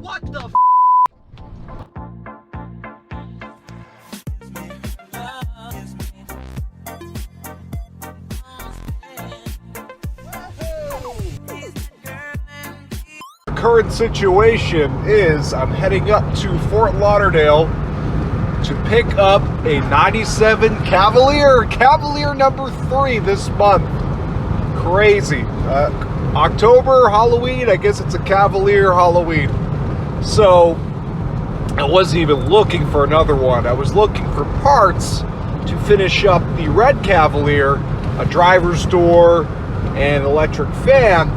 What the f? Current situation is I'm heading up to Fort Lauderdale to pick up a 97 Cavalier number 3 this month. Crazy. October, Halloween, I guess it's a Cavalier Halloween. So I wasn't even looking for another one. I was looking for parts to finish up the red Cavalier, a driver's door and electric fan.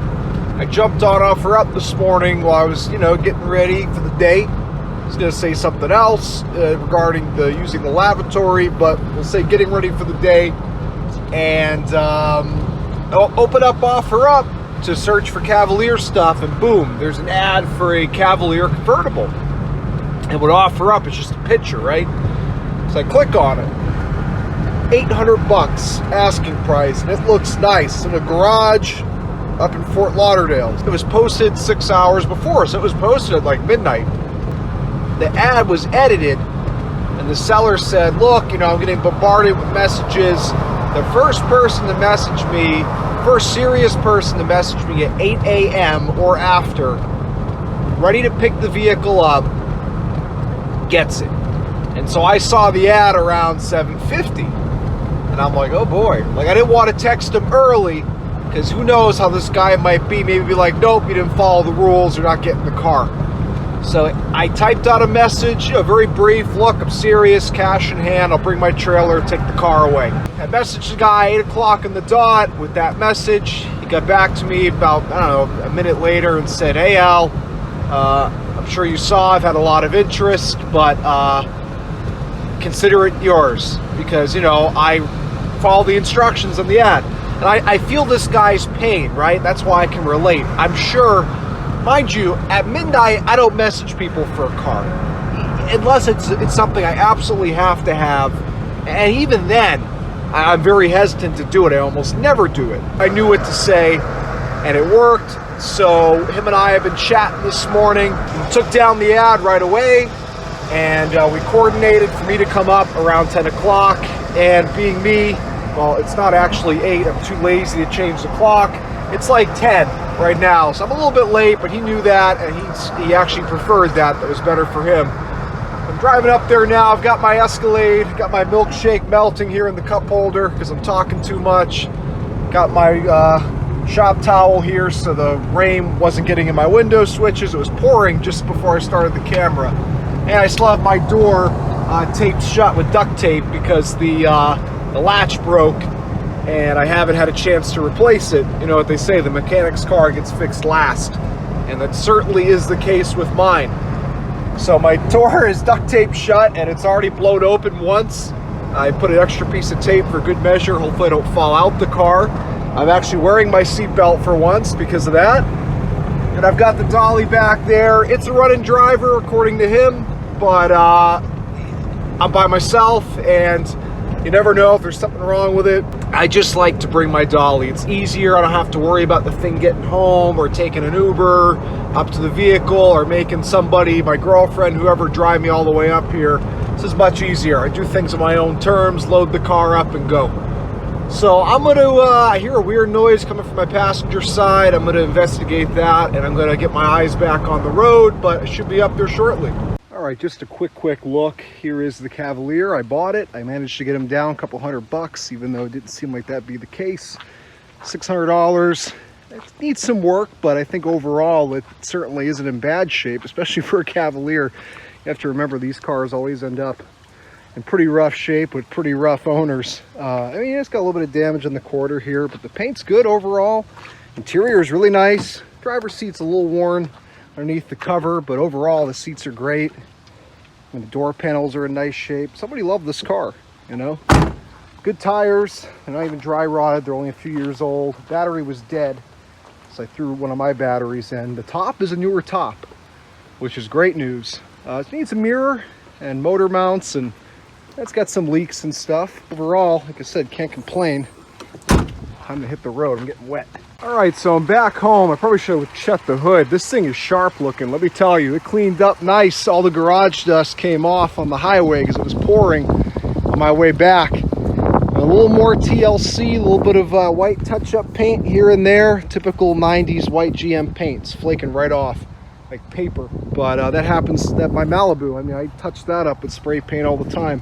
I jumped on OfferUp this morning while I was, getting ready for the day. I was going to say something else regarding using the lavatory, but we'll say getting ready for the day. And I'll open up OfferUp to search for Cavalier stuff, and boom, there's an ad for a Cavalier convertible. And what OfferUp is just a picture, right? So I click on it. $800 asking price, and it looks nice in a garage up in Fort Lauderdale. It was posted 6 hours before, so it was posted at like midnight. The ad was edited, and the seller said, look, I'm getting bombarded with messages. The first person to message me, first serious person to message me at 8 a.m. or after, ready to pick the vehicle up, gets it. And so I saw the ad around 7:50, and I'm like, oh boy. Like, I didn't want to text him early, because who knows how this guy might be. Maybe be like, nope, you didn't follow the rules, you're not getting the car. So I typed out a message, a very brief, look, I'm serious, cash in hand, I'll bring my trailer, take the car away. I messaged the guy 8 o'clock on the dot with that message. He got back to me about, a minute later and said, hey Al, I'm sure you saw I've had a lot of interest, but consider it yours, because, I follow the instructions on the ad. And I feel this guy's pain, right? That's why I can relate. I'm sure, mind you, at midnight, I don't message people for a car. Unless it's something I absolutely have to have. And even then, I'm very hesitant to do it. I almost never do it. I knew what to say, and it worked. So him and I have been chatting this morning. He took down the ad right away, and we coordinated for me to come up around 10 o'clock. And being me, well, it's not actually 8. I'm too lazy to change the clock. It's like 10 right now, so I'm a little bit late, but he knew that, and he actually preferred that. That was better for him. I'm driving up there now. I've got my Escalade, got my milkshake melting here in the cup holder because I'm talking too much. Got my shop towel here so the rain wasn't getting in my window switches. It was pouring just before I started the camera. And I still have my door taped shut with duct tape because the latch broke, and I haven't had a chance to replace it. You know what they say, the mechanic's car gets fixed last, and that certainly is the case with mine. So my door is duct taped shut, and it's already blown open once. I put an extra piece of tape for good measure. Hopefully I don't fall out the car. I'm actually wearing my seatbelt for once because of that. And I've got the dolly back there. It's a running driver according to him, but I'm by myself, and you never know if there's something wrong with it. I just like to bring my dolly. It's easier. I don't have to worry about the thing getting home or taking an Uber up to the vehicle or making somebody, my girlfriend, whoever, drive me all the way up here. This is much easier. I do things on my own terms, load the car up and go. So I'm going to, I hear a weird noise coming from my passenger side. I'm going to investigate that, and I'm going to get my eyes back on the road, but I should be up there shortly. All right, just a quick look. Here is the Cavalier. I bought it. I managed to get him down a couple $100, even though it didn't seem like that'd be the case. $600. It needs some work, but I think overall it certainly isn't in bad shape, especially for a Cavalier. You have to remember these cars always end up in pretty rough shape with pretty rough owners. I mean, it's got a little bit of damage on the quarter here, but the paint's good overall. Interior is really nice. Driver's seat's a little worn underneath the cover, but overall the seats are great. And the door panels are in nice shape. Somebody loved this car, you know. Good tires. They're not even dry rotted. They're only a few years old. Battery was dead, so I threw one of my batteries in. The top is a newer top, which is great news. It needs a mirror and motor mounts, and it's got some leaks and stuff. Overall, like I said, can't complain. time to hit the road. I'm getting wet. All right, so I'm back home. I probably should have checked the hood. This thing is sharp looking. Let me tell you, it cleaned up nice. All the garage dust came off on the highway because it was pouring on my way back. A little more TLC, a little bit of white touch-up paint here and there. Typical 90s white GM paints, flaking right off like paper. But that happens at my Malibu. I mean, I touch that up with spray paint all the time.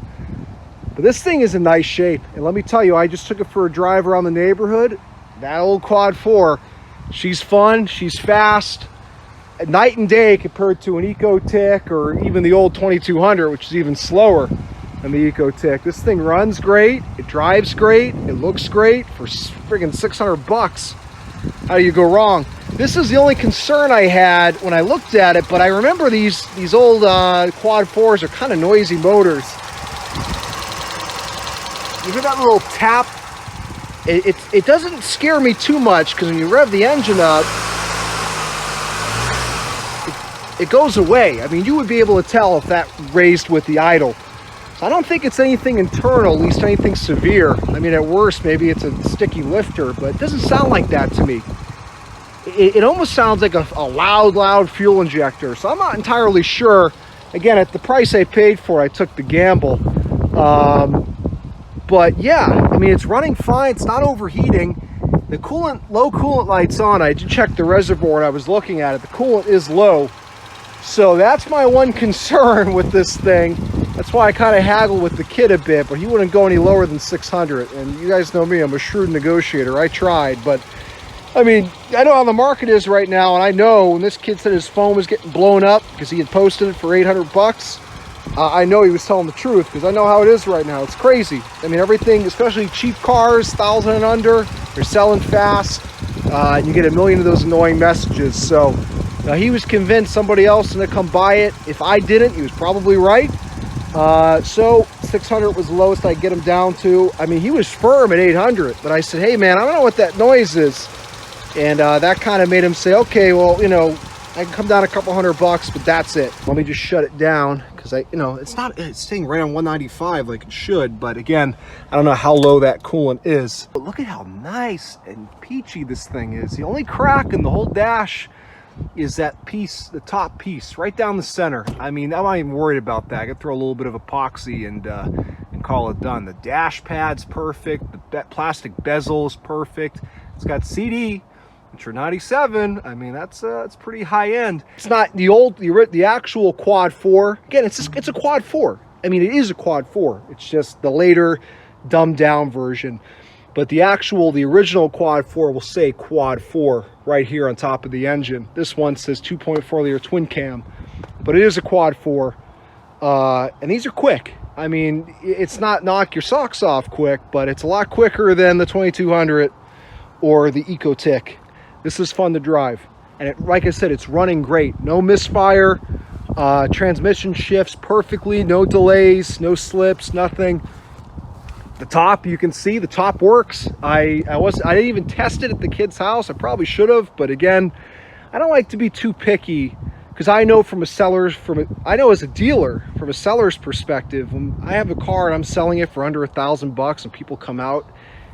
But this thing is in nice shape. And let me tell you, I just took it for a drive around the neighborhood. That old Quad 4, she's fun, she's fast. Night and day compared to an Eco-Tick or even the old 2200, which is even slower than the Eco-Tick. This thing runs great, it drives great, it looks great for friggin' 600 bucks. How do you go wrong? This is the only concern I had when I looked at it, but I remember these old Quad 4s are kind of noisy motors. You hear that little tap? It doesn't scare me too much because when you rev the engine up, it goes away. I mean, you would be able to tell if that raised with the idle. So I don't think it's anything internal, at least anything severe. I mean, at worst, maybe it's a sticky lifter, but it doesn't sound like that to me. It almost sounds like a loud fuel injector. So I'm not entirely sure. Again, at the price I paid for it, I took the gamble. But yeah, I mean, it's running fine. It's not overheating. The coolant, low coolant light's on. I did check the reservoir and I was looking at it. The coolant is low. So that's my one concern with this thing. That's why I kind of haggled with the kid a bit, but he wouldn't go any lower than 600. And you guys know me, I'm a shrewd negotiator. I tried, but I mean, I know how the market is right now. And I know when this kid said his phone was getting blown up because he had posted it for 800 bucks. I know he was telling the truth because I know how it is right now. It's crazy. I mean, everything, especially cheap cars, 1,000 and under, they're selling fast. And you get a million of those annoying messages. So he was convinced somebody else was going to come buy it. If I didn't, he was probably right. So 600 was the lowest I'd get him down to. I mean, he was firm at 800. But I said, hey, man, I don't know what that noise is. And that kind of made him say, okay, well, you know, I can come down a couple $100 bucks, but that's it. Let me just shut it down because it's staying right on 195 like it should. But again, I don't know how low that coolant is. But look at how nice and peachy this thing is. The only crack in the whole dash is that piece, the top piece, right down the center. I mean, I'm not even worried about that. I could throw a little bit of epoxy and call it done. The dash pad's perfect. The plastic bezel is perfect. It's got CD. Which are 97. I mean, that's pretty high end. It's not the actual Quad 4. Again, it's a Quad 4. I mean, it is a Quad 4. It's just the later dumbed down version. But the original Quad 4 will say Quad 4 right here on top of the engine. This one says 2.4 liter twin cam, but it is a Quad 4. And these are quick. I mean, it's not knock your socks off quick, but it's a lot quicker than the 2200 or the Eco-Tick. This is fun to drive. And like I said, it's running great. No misfire. Transmission shifts perfectly. No delays, no slips, nothing. The top, you can see the top works. I didn't even test it at the kid's house. I probably should have, but again, I don't like to be too picky because I know I know as a dealer, from a seller's perspective, when I have a car and I'm selling it for under $1,000 and people come out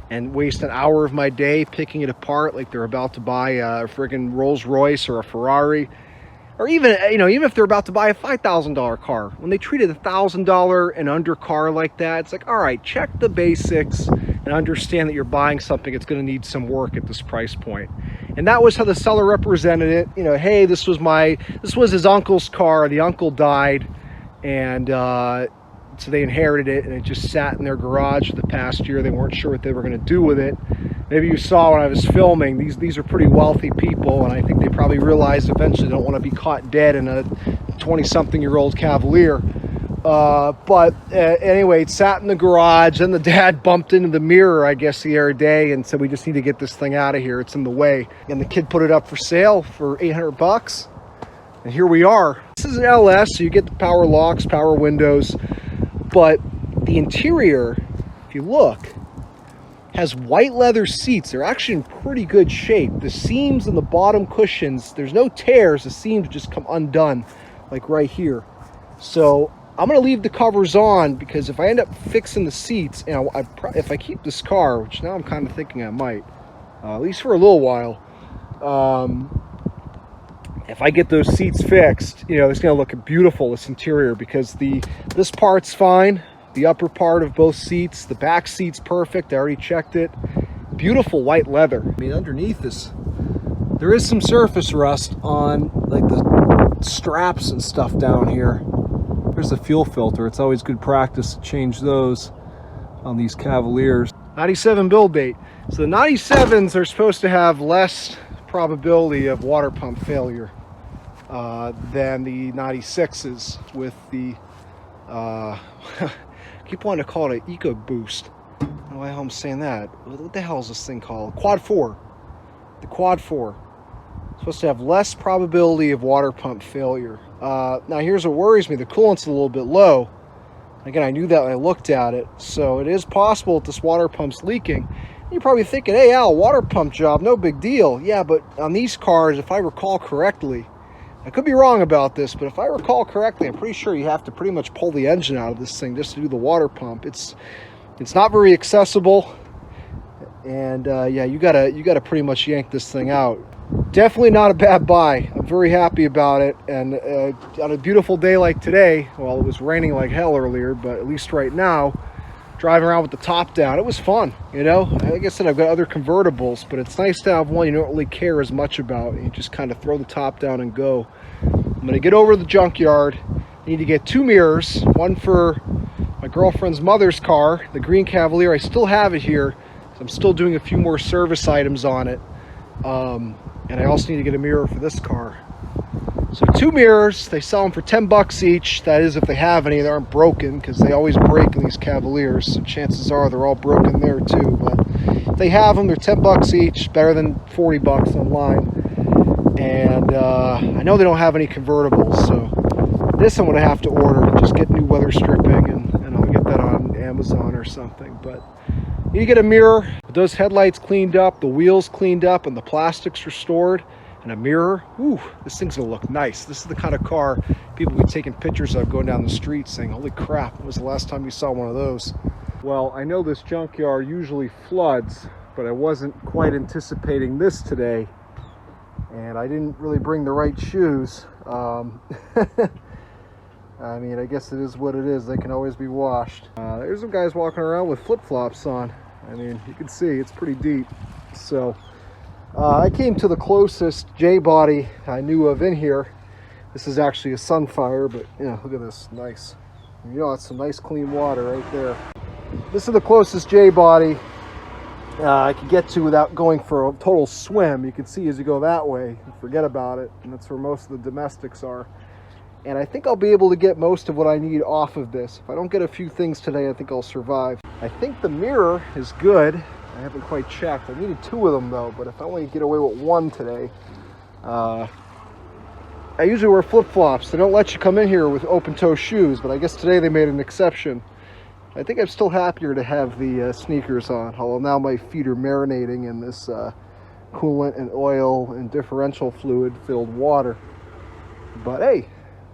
and waste an hour of my day picking it apart like they're about to buy a friggin' Rolls Royce or a Ferrari, or even if they're about to buy a $5,000 car, when they treat it $1,000 and under car like that, it's like, all right, check the basics and understand that you're buying something that's going to need some work at this price point. And that was how the seller represented it. You know, hey, this was his uncle's car. The uncle died, and so they inherited it, and it just sat in their garage for the past year. They weren't sure what they were going to do with it. Maybe you saw when I was filming, these are pretty wealthy people, and I think they probably realized eventually they don't want to be caught dead in a 20-something-year-old Cavalier. Anyway, it sat in the garage, and the dad bumped into the mirror, I guess, the other day, and said, we just need to get this thing out of here. It's in the way. And the kid put it up for sale for 800 bucks, and here we are. This is an LS, so you get the power locks, power windows. But the interior, if you look, has white leather seats. They're actually in pretty good shape. The seams and the bottom cushions, there's no tears. The seams just come undone, like right here. So I'm going to leave the covers on because if I end up fixing the seats, and if I keep this car, which now I'm kind of thinking I might, at least for a little while. If I get those seats fixed, you know, it's going to look beautiful, this interior, because this part's fine. The upper part of both seats, the back seat's perfect. I already checked it. Beautiful white leather. I mean, underneath this, there is some surface rust on like the straps and stuff down here. There's the fuel filter. It's always good practice to change those on these Cavaliers. 97 build date. So the 97s are supposed to have less probability of water pump failure than the 96s with the I keep wanting to call it an Eco Boost. I don't know why I'm saying that. What the hell is this thing called? Quad 4. The Quad 4. It's supposed to have less probability of water pump failure. Now here's what worries me. The coolant's a little bit low. Again, I knew that when I looked at it. So it is possible that this water pump's leaking. You're probably thinking, hey Al, water pump job, no big deal. Yeah, but on these cars, if I recall correctly, I could be wrong about this, but if I recall correctly, I'm pretty sure you have to pretty much pull the engine out of this thing just to do the water pump. It's not very accessible, and yeah, you gotta pretty much yank this thing out. Definitely not a bad buy. I'm very happy about it, and on a beautiful day like today, well, it was raining like hell earlier, but at least right now, driving around with the top down, it was fun, you know. Like I said, I've got other convertibles, but it's nice to have one you don't really care as much about. You just kind of throw the top down and go. I'm gonna get over to the junkyard. I need to get 2 mirrors, one for my girlfriend's mother's car, the green Cavalier. I still have it here, so I'm still doing a few more service items on it. And I also need to get a mirror for this car. So 2 mirrors, they sell them for 10 bucks each. That is if they have any. They aren't broken, because they always break in these Cavaliers. So chances are they're all broken there too. But if they have them, they're 10 bucks each, better than 40 bucks online. And I know they don't have any convertibles, so this I'm going to have to order. Just get new weather stripping, and I'll get that on Amazon or something. But you need to get a mirror with those headlights cleaned up, the wheels cleaned up, and the plastics restored. And a mirror. Ooh, this thing's gonna look nice. This is the kind of car people be taking pictures of going down the street saying, holy crap, when was the last time you saw one of those? Well, I know this junkyard usually floods, but I wasn't quite anticipating this today, and I didn't really bring the right shoes. I mean, I guess it is what it is. They can always be washed. There's some guys walking around with flip-flops on. I mean, you can see it's pretty deep. So I came to the closest J-body I knew of in here. This is actually a Sunfire, but yeah, look at this, nice. You know, it's some nice clean water right there. This is the closest J-body I could get to without going for a total swim. You can see as you go that way, forget about it, and that's where most of the domestics are. And I think I'll be able to get most of what I need off of this. If I don't get a few things today, I think I'll survive. I think the mirror is good. I haven't quite checked. I needed 2 of them though, but if I only get away with 1 today, I usually wear flip-flops. They don't let you come in here with open-toe shoes, but I guess today they made an exception. I think I'm still happier to have the sneakers on, although now my feet are marinating in this coolant and oil and differential fluid filled water. But hey,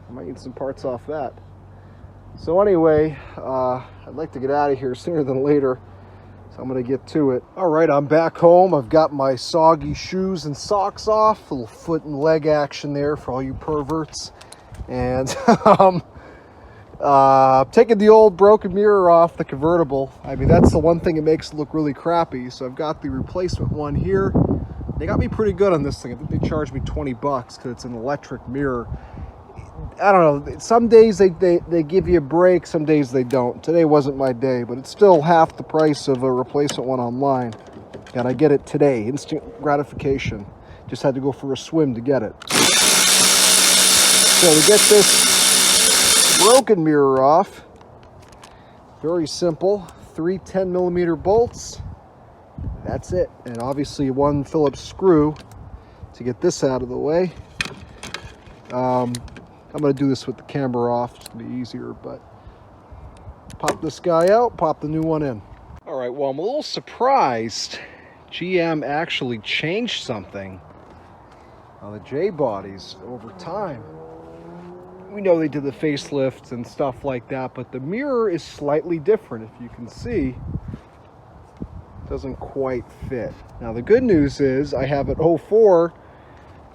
I might need some parts off that. So anyway, I'd like to get out of here sooner than later. So I'm going to get to it. All right, I'm back home. I've got my soggy shoes and socks off. A little foot and leg action there for all you perverts. And taking the old broken mirror off the convertible. I mean, that's the one thing that makes it look really crappy. So I've got the replacement one here. They got me pretty good on this thing. I think they charged me 20 bucks because it's an electric mirror. I don't know, some days they give you a break, some days they don't. Today wasn't my day, but it's still half the price of a replacement one online. And I get it today, instant gratification. Just had to go for a swim to get it. So we get this broken mirror off. Very simple, 3 10mm bolts. That's it. And obviously 1 Phillips screw to get this out of the way. I'm going to do this with the camera off just to be easier, but pop this guy out, pop the new one in. All right, well, I'm a little surprised GM actually changed something on the J-bodies over time. We know they did the facelifts and stuff like that, but the mirror is slightly different, if you can see. doesn't quite fit. Now the good news is I have an 04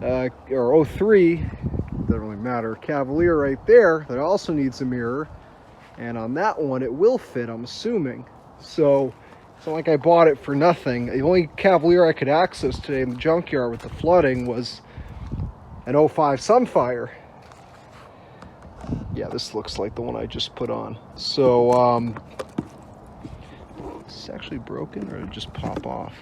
or 03, doesn't really matter, Cavalier right there that also needs a mirror, and on that one it will fit, I'm assuming. So it's not like I bought it for nothing. The only Cavalier I could access today in the junkyard with the flooding was an 05 Sunfire. Yeah, this looks like the one I just put on. So is this actually broken, or did it just pop off?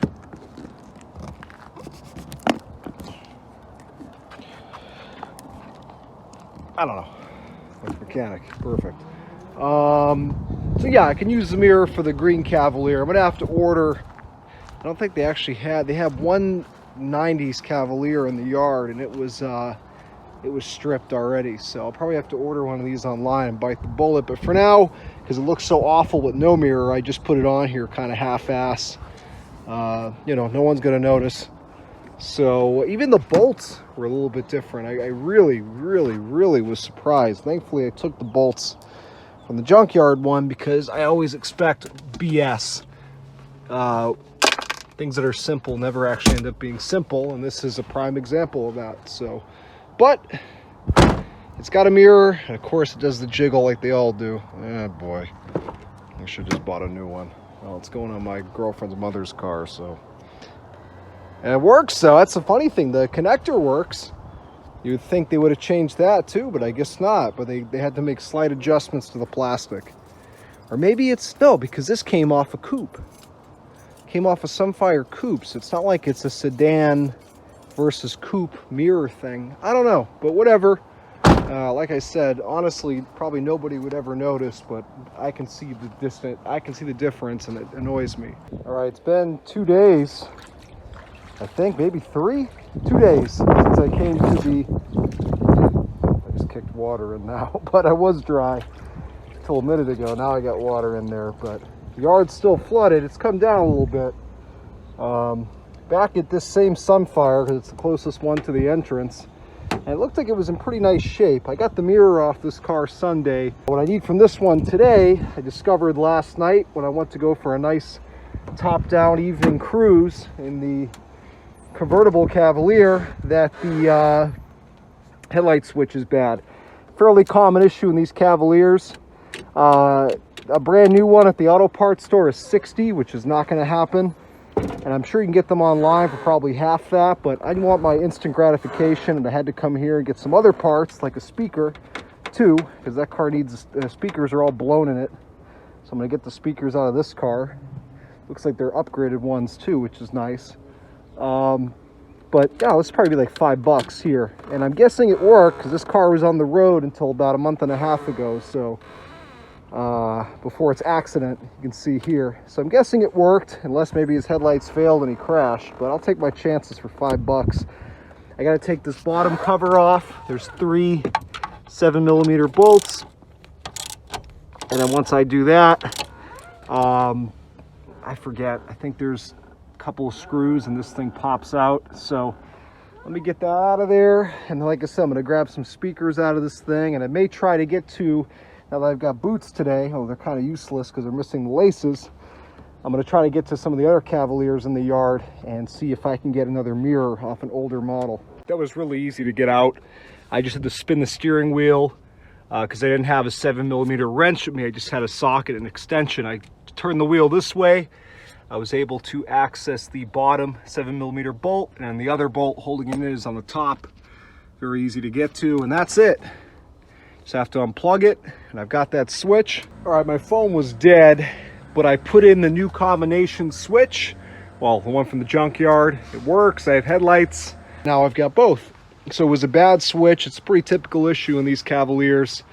I don't know. Like mechanic, perfect. So yeah, I can use the mirror for the green Cavalier. I'm gonna have to order. I don't think they actually had. They have one 90s Cavalier in the yard, and it was stripped already. So I'll probably have to order one of these online and bite the bullet. But for now, because it looks so awful with no mirror, I just put it on here kind of half-ass. You know, no one's gonna notice. So even the bolts were a little bit different. I really was surprised. Thankfully, I took the bolts from the junkyard one because I always expect BS. Things that are simple never actually end up being simple, and this is a prime example of that. So, but it's got a mirror, and of course it does the jiggle like they all do. Ah, boy, I should have just bought a new one. Well, it's going on my girlfriend's mother's car, so. And it works, so that's the funny thing. The connector works. You would think they would have changed that too, but I guess not. But they had to make slight adjustments to the plastic. Or maybe it's, no, because this came off a coupe. Came off a Sunfire coupe, so it's not like it's a sedan versus coupe mirror thing. I don't know, but whatever. Like I said, honestly, probably nobody would ever notice, but I can see the difference, and it annoys me. All right, it's been 2 days. I think maybe 3? 2 days since I came to the, I just kicked water in now, but I was dry until a minute ago. Now I got water in there, but the yard's still flooded. It's come down a little bit. Back at this same Sunfire, because it's the closest one to the entrance, and it looked like it was in pretty nice shape. I got the mirror off this car Sunday. What I need from this one today, I discovered last night when I went to go for a nice top-down evening cruise in the convertible Cavalier, that the headlight switch is bad. Fairly common issue in these Cavaliers. A brand new one at the auto parts store is $60, which is not going to happen, and I'm sure you can get them online for probably half that, but I want my instant gratification, and I had to come here and get some other parts like a speaker too, because that car needs speakers are all blown in it. So I'm going to get the speakers out of this car. Looks like they're upgraded ones too, which is nice. But yeah, this probably be like $5 here, and I'm guessing it worked because this car was on the road until about a month and a half ago, so before its accident, you can see here. So I'm guessing it worked, unless maybe his headlights failed and he crashed, but I'll take my chances for $5. I got to take this bottom cover off. There's 3 7mm bolts, and then once I do that, I forget, I think there's couple of screws and this thing pops out. So let me get that out of there, and like I said, I'm going to grab some speakers out of this thing, and I may try to get to, now that I've got boots today, oh, they're kind of useless because they're missing the laces, I'm going to try to get to some of the other Cavaliers in the yard and see if I can get another mirror off an older model. That was really easy to get out. I just had to spin the steering wheel because I didn't have a 7mm wrench with me. I just had a socket and extension. I turned the wheel this way. I was able to access the bottom 7mm bolt, and the other bolt holding it in is on the top. Very easy to get to, and that's it. Just have to unplug it, and I've got that switch. All right, my phone was dead, but I put in the new combination switch. Well, the one from the junkyard. It works. I have headlights. Now I've got both. So it was a bad switch. It's a pretty typical issue in these Cavaliers.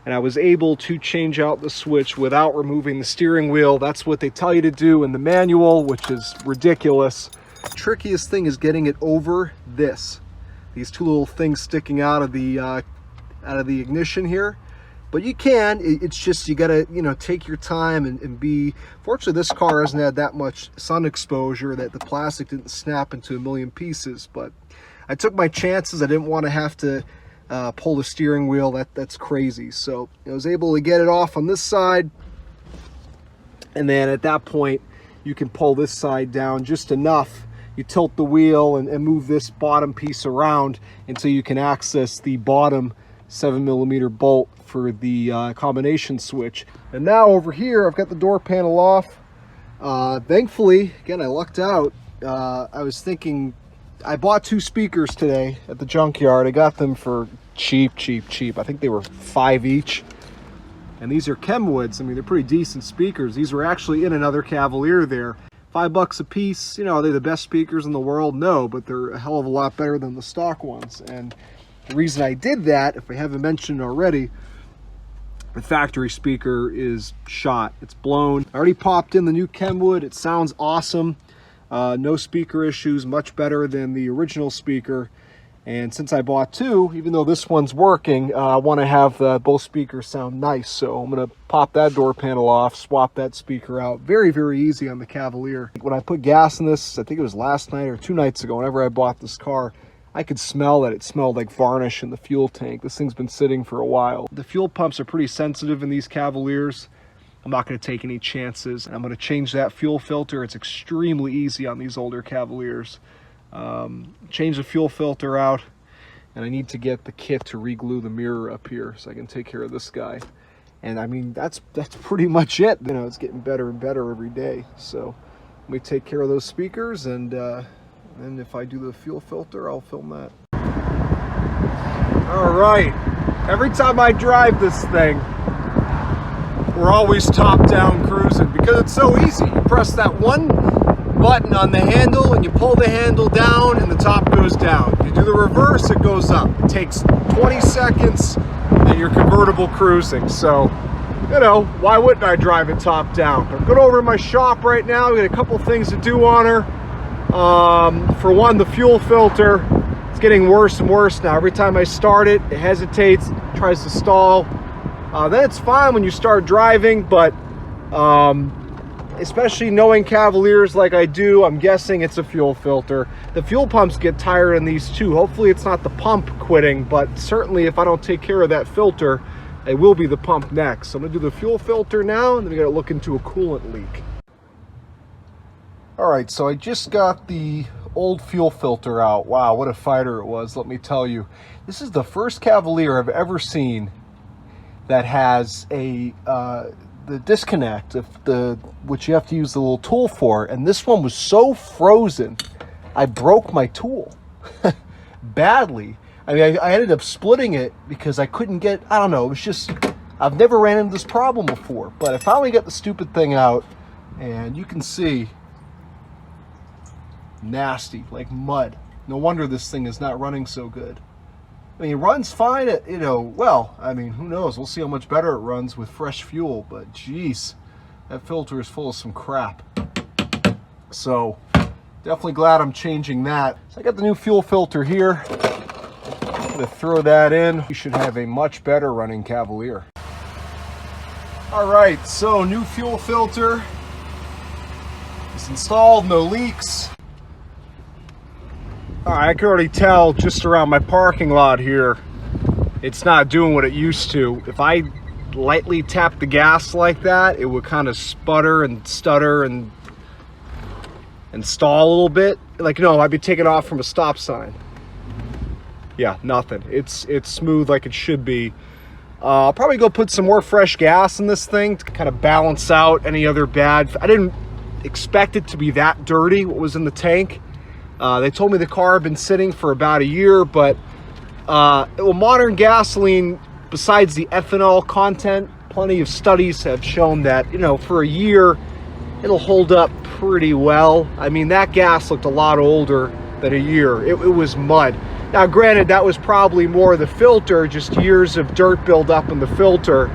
And I was able to change out the switch without removing the steering wheel. That's what they tell you to do in the manual, which is ridiculous. Trickiest thing is getting it over this. These 2 little things sticking out of the ignition here. But you can, it's just, you gotta, you know, take your time and be, fortunately this car hasn't had that much sun exposure that the plastic didn't snap into a million pieces, but I took my chances. I didn't want to have to pull the steering wheel. That's crazy. So I was able to get it off on this side, and then at that point you can pull this side down just enough. You tilt the wheel and move this bottom piece around until you can access the bottom 7mm bolt for the combination switch. And now over here, I've got the door panel off. Thankfully, again, I lucked out. I was thinking, I bought 2 speakers today at the junkyard. I got them for cheap. I think they were $5 each. And these are Kenwoods. I mean, they're pretty decent speakers. These were actually in another Cavalier there. $5 a piece. You know, are they the best speakers in the world? No, but they're a hell of a lot better than the stock ones. And the reason I did that, if I haven't mentioned already, the factory speaker is shot. It's blown. I already popped in the new Kenwood. It sounds awesome. No speaker issues, much better than the original speaker. And since I bought 2, even though this one's working, I want to have both speakers sound nice. So I'm going to pop that door panel off, swap that speaker out. Very, very easy on the Cavalier. When I put gas in this, I think it was last night or 2 nights ago, whenever I bought this car, I could smell that it smelled like varnish in the fuel tank. This thing's been sitting for a while. The fuel pumps are pretty sensitive in these Cavaliers. I'm not going to take any chances. I'm going to change that fuel filter. It's extremely easy on these older Cavaliers. Change the fuel filter out, and I need to get the kit to re-glue the mirror up here so I can take care of this guy. And I mean, that's pretty much it. You know, it's getting better and better every day. So let me take care of those speakers, and if I do the fuel filter, I'll film that. All right, every time I drive this thing, we're always top-down cruising because it's so easy. You press that one button on the handle and you pull the handle down and the top goes down. You do the reverse, it goes up. It takes 20 seconds and you're convertible cruising. So, you know, why wouldn't I drive it top down? I'm going over to my shop right now. We got a couple things to do on her. For one, the fuel filter, it's getting worse and worse now. Every time I start it, it hesitates, tries to stall. Then it's fine when you start driving, but especially knowing Cavaliers like I do, I'm guessing it's a fuel filter. The fuel pumps get tired in these too. Hopefully it's not the pump quitting, but certainly if I don't take care of that filter, it will be the pump next. So I'm gonna do the fuel filter now, and then we gotta look into a coolant leak. All right, so I just got the old fuel filter out. Wow, what a fighter it was, let me tell you. This is the first Cavalier I've ever seen that has a the disconnect of which you have to use the little tool for, and this one was so frozen I broke my tool badly. I mean, I ended up splitting it because I couldn't get, I don't know, it was just, I've never ran into this problem before, but I finally got the stupid thing out, and you can see nasty, like mud. No wonder this thing is not running so good. I mean, it runs fine at, you know, well, I mean, who knows? We'll see how much better it runs with fresh fuel, but geez, that filter is full of some crap. So, definitely glad I'm changing that. So I got the new fuel filter here. I'm gonna throw that in. We should have a much better running Cavalier. All right, so new fuel filter is installed, no leaks. All right, I can already tell just around my parking lot here, it's not doing what it used to. If I lightly tap the gas like that, it would kind of sputter and stutter and stall a little bit. Like, no, I'd be taking off from a stop sign. Yeah, nothing. It's smooth like it should be. I'll probably go put some more fresh gas in this thing to kind of balance out any other bad. I didn't expect it to be that dirty, what was in the tank. They told me the car had been sitting for about a year, but well, modern gasoline, besides the ethanol content, plenty of studies have shown that, you know, for a year, it'll hold up pretty well. I mean, that gas looked a lot older than a year. It was mud. Now, granted, that was probably more the filter, just years of dirt buildup in the filter.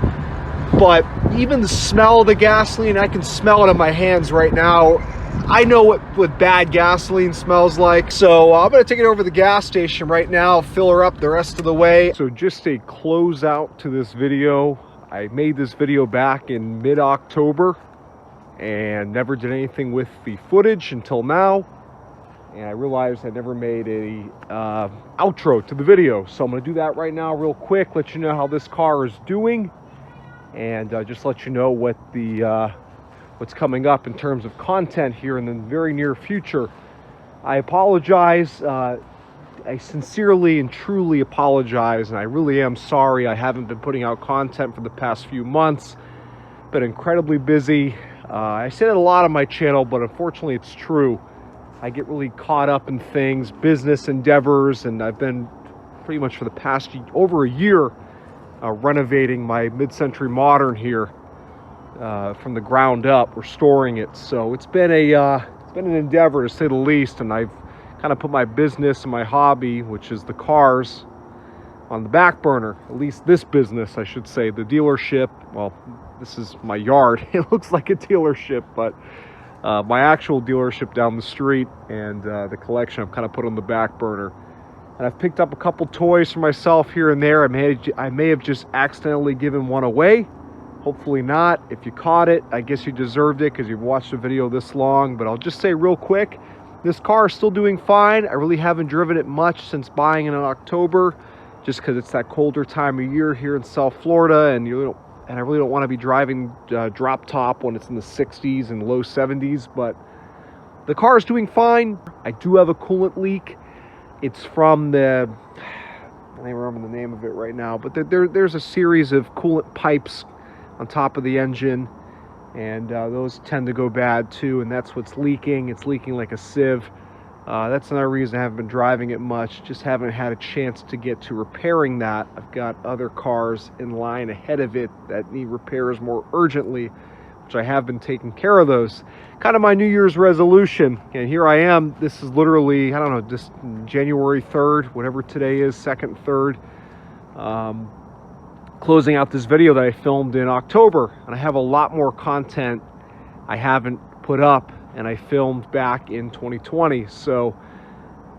But even the smell of the gasoline, I can smell it on my hands right now. I know what bad gasoline smells like, so I'm going to take it over to the gas station right now, fill her up the rest of the way. So just a close out to this video. I made this video back in mid-October and never did anything with the footage until now. And I realized I never made a outro to the video, so I'm going to do that right now real quick, let you know how this car is doing, and just let you know what the what's coming up in terms of content here in the very near future. I apologize. I sincerely and truly apologize, and I really am sorry I haven't been putting out content for the past few months. Been incredibly busy. I say that a lot on my channel, but unfortunately it's true. I get really caught up in things, business endeavors, and I've been pretty much for the past over a year renovating my mid-century modern here from the ground up, restoring it. So it's been an endeavor, to say the least, and I've kind of put my business and my hobby, which is the cars, on the back burner. At least this business, I should say. The dealership, well, this is my yard. It looks like a dealership, but my actual dealership down the street and the collection I've kind of put on the back burner. And I've picked up a couple toys for myself here and there. I may have just accidentally given one away. Hopefully not. If you caught it, I guess you deserved it because you've watched the video this long. But I'll just say real quick, this car is still doing fine. I really haven't driven it much since buying it in October, just because it's that colder time of year here in South Florida, and I really don't want to be driving drop top when it's in the 60s and low 70s. But the car is doing fine. I do have a coolant leak. It's from I don't remember the name of it right now, but there's a series of coolant pipes on top of the engine, and those tend to go bad too, and that's what's leaking. It's leaking like a sieve. That's another reason I haven't been driving it much. Just haven't had a chance to get to repairing that. I've got other cars in line ahead of it that need repairs more urgently, which I have been taking care of those. Kind of my New Year's resolution, and here I am. This is literally, I don't know, just January 3rd, whatever today is, 2nd, 3rd. Closing out this video that I filmed in October, and I have a lot more content I haven't put up and I filmed back in 2020. So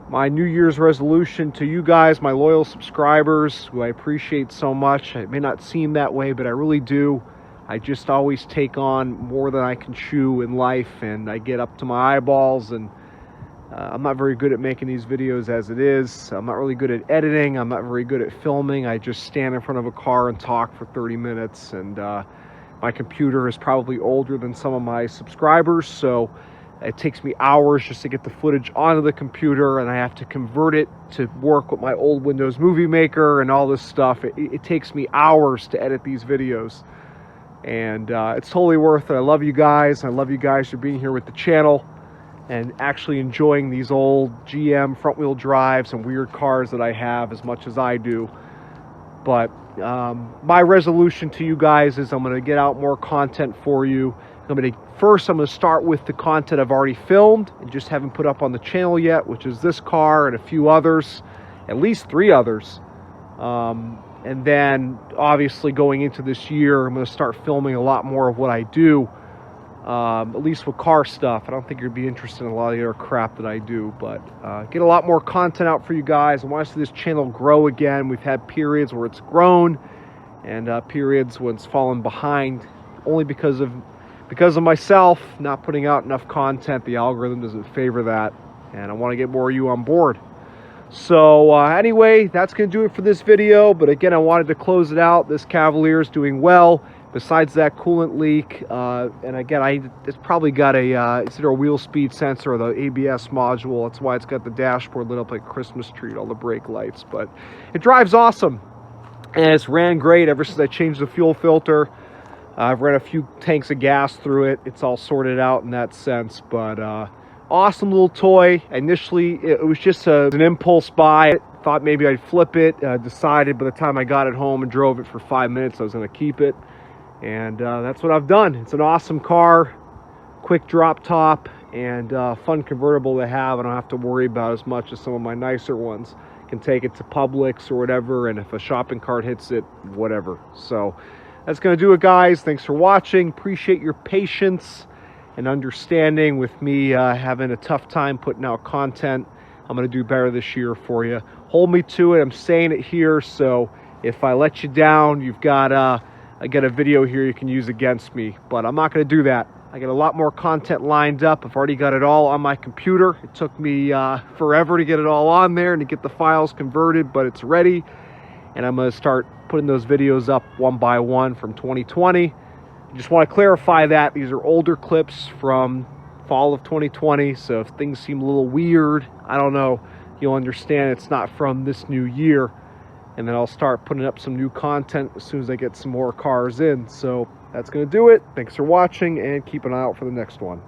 my New Year's resolution to you guys, my loyal subscribers, who I appreciate so much. It may not seem that way, but I really do. I just always take on more than I can chew in life, and I get up to my eyeballs, and I'm not very good at making these videos as it is. I'm not really good at editing. I'm not very good at filming. I just stand in front of a car and talk for 30 minutes, and my computer is probably older than some of my subscribers, so it takes me hours just to get the footage onto the computer, and I have to convert it to work with my old Windows Movie Maker and all this stuff. It takes me hours to edit these videos, and it's totally worth it. I love you guys. I love you guys for being here with the channel and actually enjoying these old GM front-wheel drives and weird cars that I have as much as I do. But my resolution to you guys is I'm going to get out more content for you. I'm going to start with the content I've already filmed and just haven't put up on the channel yet, which is this car and a few others, at least 3 others. And then obviously going into this year, I'm going to start filming a lot more of what I do, at least with car stuff. I don't think you'd be interested in a lot of the other crap that I do, but get a lot more content out for you guys. I want to see this channel grow again. We've had periods where it's grown and periods when it's fallen behind, only because of myself not putting out enough content. The algorithm doesn't favor that, and I want to get more of you on board. So anyway, that's going to do it for this video. But again, I wanted to close it out. This Cavalier is doing well. Besides that coolant leak, and again, it's probably got is it a wheel speed sensor or the ABS module? That's why it's got the dashboard lit up like a Christmas tree, all the brake lights. But it drives awesome, and it's ran great ever since I changed the fuel filter. I've ran a few tanks of gas through it. It's all sorted out in that sense, but awesome little toy. Initially, it was just an impulse buy. Thought maybe I'd flip it. Decided by the time I got it home and drove it for 5 minutes, I was going to keep it. And that's what I've done. It's an awesome car, quick drop top, and fun convertible to have. I don't have to worry about as much as some of my nicer ones. Can take it to Publix or whatever, and if a shopping cart hits it, whatever. So that's going to do it, guys. Thanks for watching. Appreciate your patience and understanding with me having a tough time putting out content. I'm going to do better this year for you. Hold me to it. I'm saying it here, so if I let you down, you've got I got a video here you can use against me, but I'm not going to do that. I got a lot more content lined up. I've already got it all on my computer. It took me forever to get it all on there and to get the files converted, but it's ready. And I'm going to start putting those videos up one by one from 2020 Just want to clarify that these are older clips from fall of 2020, so if things seem a little weird, I don't know, you'll understand it's not from this new year. And then I'll start putting up some new content as soon as I get some more cars in. So that's going to do it. Thanks for watching, and keep an eye out for the next one.